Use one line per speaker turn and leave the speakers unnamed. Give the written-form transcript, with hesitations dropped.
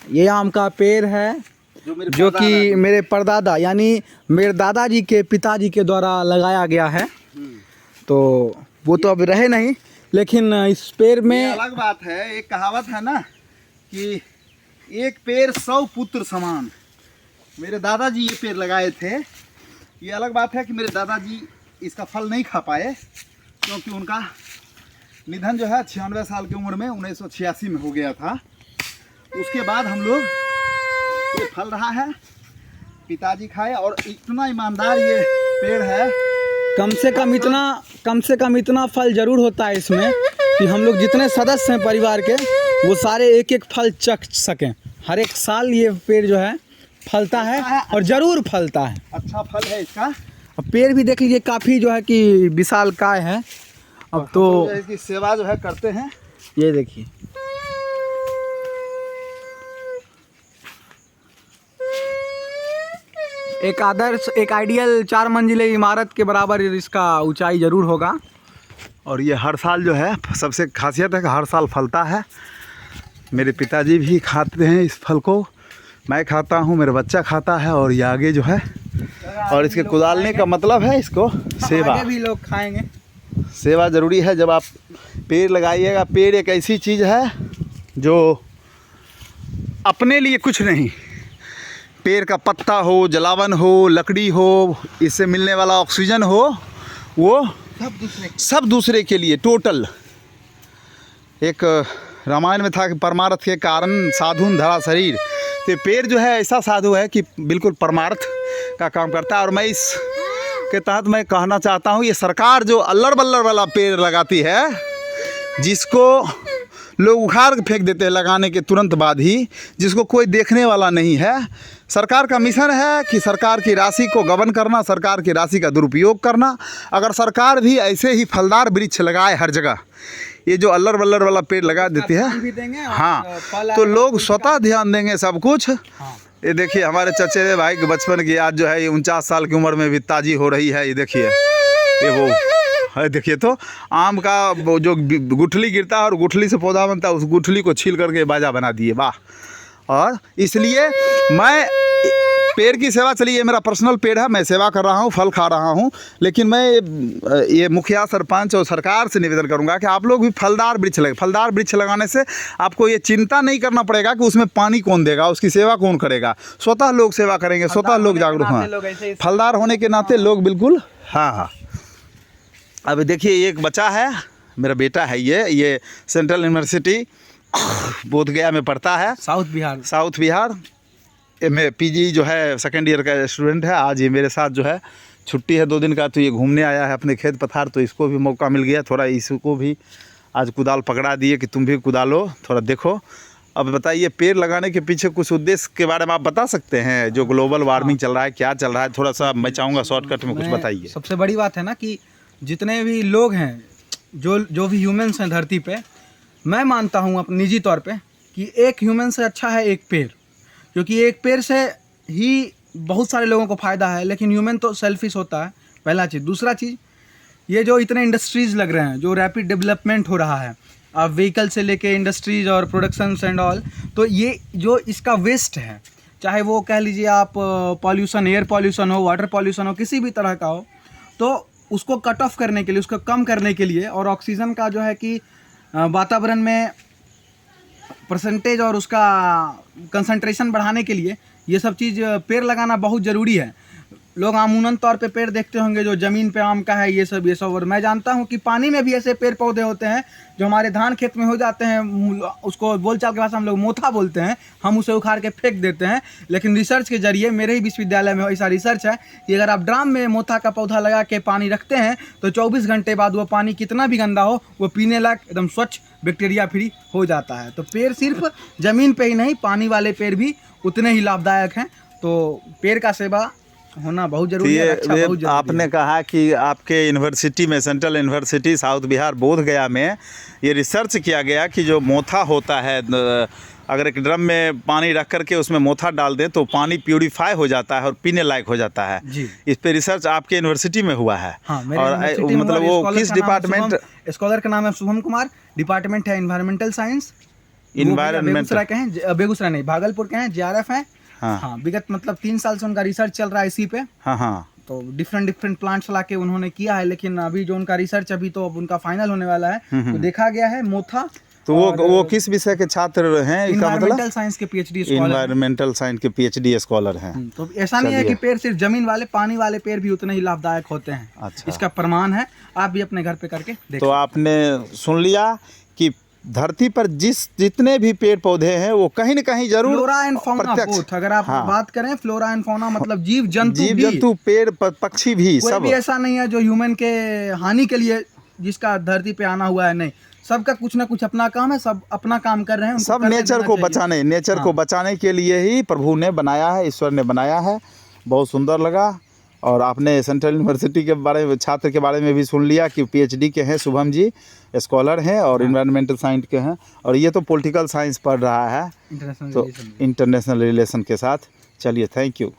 ये आम का पेड़ है जो कि मेरे परदादा यानी मेरे दादाजी के पिताजी के द्वारा लगाया गया है। तो वो तो अब रहे नहीं, लेकिन इस पेड़ में
अलग बात है। एक कहावत है ना कि एक पेड़ 100 पुत्र समान। मेरे दादाजी ये पेड़ लगाए थे। ये अलग बात है कि मेरे दादाजी इसका फल नहीं खा पाए, क्योंकि उनका निधन जो है 96 साल की उम्र में 1986 में हो गया था। उसके बाद हम लोग ये फल रहा है, पिताजी खाए, और इतना ईमानदार ये पेड़ है।
कम से कम इतना फल जरूर होता है इसमें कि हम लोग जितने सदस्य हैं परिवार के वो सारे एक एक फल चख सकें। हर एक साल ये पेड़ जो है फलता है और ज़रूर फलता है।
अच्छा फल है इसका।
अब पेड़ भी देख लीजिए काफ़ी जो है कि विशालकाय है। अब तो
इसकी सेवा जो है करते हैं।
ये देखिए, एक आइडियल 4 मंजिले इमारत के बराबर इसका ऊंचाई ज़रूर होगा।
और ये हर साल जो है, सबसे खासियत है कि हर साल फलता है। मेरे पिताजी भी खाते हैं इस फल को, मैं खाता हूँ, मेरा बच्चा खाता है, और ये आगे जो है, और इसके कुदालने का मतलब है इसको सेवा।
आगे भी लोग खाएंगे।
सेवा ज़रूरी है। जब आप पेड़ लगाइएगा, पेड़ एक ऐसी चीज़ है जो अपने लिए कुछ नहीं, पेड़ का पत्ता हो, जलावन हो, लकड़ी हो, इससे मिलने वाला ऑक्सीजन हो, वो सब दूसरे के लिए टोटल। एक रामायण में था कि परमार्थ के कारण साधुन धरा शरीर। तो पेड़ जो है ऐसा साधु है कि बिल्कुल परमार्थ का काम करता है। और मैं इस के तहत मैं कहना चाहता हूँ, ये सरकार जो अल्लड़ बल्लड़ वाला पेड़ लगाती है, जिसको लोग उखाड़ के फेंक देते हैं लगाने के तुरंत बाद ही, जिसको कोई देखने वाला नहीं है। सरकार का मिशन है कि सरकार की राशि को गबन करना, सरकार की राशि का दुरुपयोग करना। अगर सरकार भी ऐसे ही फलदार वृक्ष लगाए हर जगह, ये जो अल्लड़ बल्लड़ वाला पेड़ लगा देती है, हाँ, तो लोग स्वतः ध्यान देंगे सब कुछ। ये देखिए हमारे चचेरे भाई के बचपन की याद जो है, ये 49 साल की उम्र में भी ताज़ी हो रही है। ये देखिए, ये वो है, देखिए तो आम का वो जो गुठली गिरता है और गुठली से पौधा बनता है, उस गुठली को छील करके बाजा बना दिए, वाह। और इसलिए मैं पेड़ की सेवा, चलिए ये मेरा पर्सनल पेड़ है, मैं सेवा कर रहा हूँ, फल खा रहा हूँ, लेकिन मैं ये मुखिया, सरपंच और सरकार से निवेदन करूँगा कि आप लोग भी फलदार वृक्ष लगाएं। फलदार वृक्ष लगाने से आपको ये चिंता नहीं करना पड़ेगा कि उसमें पानी कौन देगा, उसकी सेवा कौन करेगा। स्वतः लोग सेवा करेंगे, स्वतः लोग जागरूक हैं। फलदार होने के नाते लोग बिल्कुल, हाँ। अब देखिए एक बच्चा है, मेरा बेटा है, ये सेंट्रल यूनिवर्सिटी बोधगया में पढ़ता है, साउथ बिहार में पीजी जो है सेकेंड ईयर का स्टूडेंट है। आज ये मेरे साथ जो है छुट्टी है 2 दिन का, तो ये घूमने आया है अपने खेत पथार, तो इसको भी मौका मिल गया थोड़ा, इसको भी आज कुदाल पकड़ा दिए कि तुम भी कुदालो, थोड़ा देखो। अब बताइए पेड़ लगाने के पीछे कुछ उद्देश्य के बारे में आप बता सकते हैं? जो ग्लोबल वार्मिंग चल रहा है, क्या चल रहा है, थोड़ा सा मैं चाहूँगा शॉर्टकट में कुछ बताइए।
सबसे बड़ी बात है ना कि जितने भी लोग हैं, जो भी ह्यूमंस हैं धरती पे, मैं मानता हूँ अपने निजी तौर पे कि एक ह्यूमन से अच्छा है एक पेड़, क्योंकि एक पेड़ से ही बहुत सारे लोगों को फ़ायदा है। लेकिन ह्यूमन तो सेल्फिश होता है, पहला चीज़। दूसरा चीज़, ये जो इतने इंडस्ट्रीज़ लग रहे हैं, जो रैपिड डेवलपमेंट हो रहा है, अब व्हीकल से लेके इंडस्ट्रीज़ और प्रोडक्शंस एंड ऑल, तो ये जो इसका वेस्ट है, चाहे वो कह लीजिए आप पॉल्यूशन, एयर पॉल्यूशन हो, वाटर पॉल्यूशन हो, किसी भी तरह का हो, तो उसको कट ऑफ करने के लिए, उसको कम करने के लिए, और ऑक्सीजन का जो है कि वातावरण में परसेंटेज और उसका कंसंट्रेशन बढ़ाने के लिए ये सब चीज़ पेड़ लगाना बहुत ज़रूरी है। लोग आमूनन तौर पे पेड़ देखते होंगे जो ज़मीन पे आम का है, ये सब। और मैं जानता हूँ कि पानी में भी ऐसे पेड़ पौधे होते हैं जो हमारे धान खेत में हो जाते हैं, उसको बोलचाल के भाषा हम लोग मोथा बोलते हैं, हम उसे उखाड़ के फेंक देते हैं। लेकिन रिसर्च के जरिए, मेरे ही विश्वविद्यालय में ऐसा रिसर्च है कि अगर आप ड्राम में मोथा का पौधा लगा के पानी रखते हैं तो 24 घंटे बाद वो पानी कितना भी गंदा हो, वो पीने लायक एकदम स्वच्छ बैक्टीरिया फ्री हो जाता है। तो पेड़ सिर्फ ज़मीन पे ही नहीं, पानी वाले पेड़ भी उतने ही लाभदायक हैं। तो पेड़ का सेवा होना बहुत जरूरी है, अच्छा बहुत जरूरी
आपने
है।
कहा कि आपके यूनिवर्सिटी में, central university south Bihar Bodhgaya में ये रिसर्च किया गया कि जो मोथा होता है, अगर एक ड्रम में पानी रख करके उसमें मोथा डाल दें तो पानी प्यूरिफाई हो जाता है और पीने लायक हो जाता है
जी।
इस पे रिसर्च आपके यूनिवर्सिटी में हुआ है।
हाँ,
और मतलब वो किस डिपार्टमेंट?
स्कॉलर का नाम है शुभम कुमार, डिपार्टमेंट है एनवायरमेंटल साइंस।
Environmental।
बेगूसराय के हैं, बेगूसराय नहीं, भागलपुर के हैं, JRF हैं।
हाँ
हाँ, विगत मतलब 3 साल से उनका रिसर्च चल रहा है इसी पे।
हाँ हाँ।
तो डिफरेंट प्लांट्स लाके उन्होंने किया है, लेकिन अभी जो उनका रिसर्च अभी तो अब उनका फाइनल होने वाला है। तो देखा गया है मोथा।
तो वो किस विषय के छात्र हैं, इसका मतलब
इन्वायरमेंटल साइंस के PhD स्कॉलर।
इन्वायरमेंटल साइंस के PhD स्कॉलर हैं।
तो ऐसा नहीं है कि पेड़ सिर्फ जमीन वाले, पानी वाले पेड़ भी उतने ही लाभदायक होते हैं।
अच्छा।
इसका प्रमाण है, आप भी अपने घर पे करके देख
तो आपने सुन लिया कि धरती पर जितने भी पेड़ पौधे हैं वो कहीं न कहीं जरूर
फ्लोरा एंड फौना
प्रत्यक्ष,
बोथ, अगर आप
हाँ।
बात करें फ्लोरा एंड फौना मतलब जीव जंतु
पेड़ पक्षी भी
कोई
सब
भी ऐसा नहीं है जो ह्यूमन के हानि के लिए जिसका धरती पे आना हुआ है, नहीं, सबका कुछ ना कुछ अपना काम है, सब अपना काम कर रहे हैं।
सब नेचर को बचाने के लिए ही प्रभु ने बनाया है, ईश्वर ने बनाया है। बहुत सुंदर लगा। और आपने सेंट्रल यूनिवर्सिटी के बारे में, छात्र के बारे में भी सुन लिया कि PhD के हैं, शुभम जी स्कॉलर हैं और इन्वायरमेंटल साइंस के हैं, और ये तो पॉलिटिकल साइंस पढ़ रहा है, तो इंटरनेशनल रिलेशन के साथ। चलिए, थैंक यू।